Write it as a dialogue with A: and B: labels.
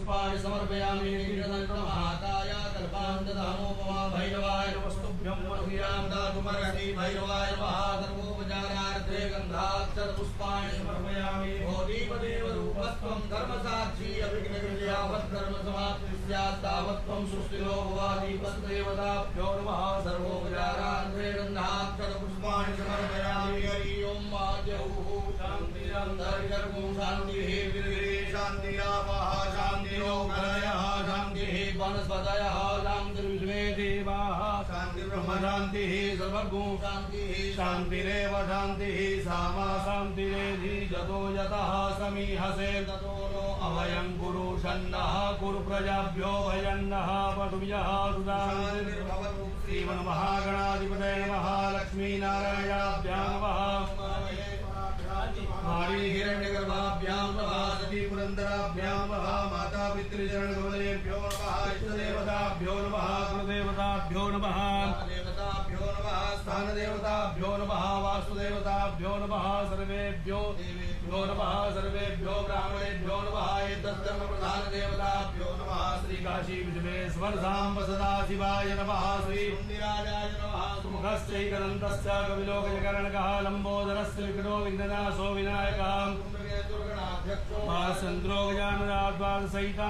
A: पुष्पाणि समर्पयामि महाकाय कल्पान्तधामोपमा भैरवाय वस्तुभ्यं मनुह्यां दातुमर्हसि भैरवाय महाधर्मोपचारार्थे गन्धाक्षर पुष्पाणि समर्पयामि भोदीपदेव रूपस्त्वं धर्मसाक्षी अभिघ्नकृत्यावत् कर्म समाप्तिः स्यात् तावत् त्वं सुस्थिरो भवानि देवताभ्यो नमः सर्वोपचारार्थे गन्धाक्षर पुष्पाणि समर्पयामि हरि ओं माद्यौः शान्तिरन्तरिगर्भं शान्तिः शान्तिरापः शान्तिरोगणयः शान्तिः वनस्पतयः शान्तिर्विश्वे देवाः शान्तिर्ब्रह्म शान्तिः सर्वगो शान्तिः शान्तिरेव शान्तिः सामा शान्तिरेधि जतो यतः समीहसे ततो नो अभयं कुरु षण्णः कुरु प्रजाभ्यो भयन्नः पटुभ्यः सुधानिर्भवतु श्रीमन्महागणाधिपतये नमः लक्ष्मीनारायणाभ्यां नमः मारी हिरण्यगर्भाभ्यां नमः सती पुरन्दराभ्यां नमः माता पितृचरणकमलेभ्यो नमः इष्टदेवताभ्यो नमः कुलदेवताभ्यो नमः देवताभ्यो नमः स्थानदेवताभ्यो नमः वास्तुदेवताभ्यो नमः सर्वेभ्यो देवेभ्यो नमः सर्वेभ्यो ब्राह्मणेभ्यो नमः एतद्धर्मप्रधानदेवताभ्यो नमः श्रीकाशी विश्वेश्वर साम्ब सदाशिवाय नमः श्रीराजाय नमः सुमुखश्चैकदन्तश्च कविलोकजकर्णकः लम्बोदरस्य विघ्नो विघ्ननाशो विनायकः चन्द्रो गजाननाद्वादसहिता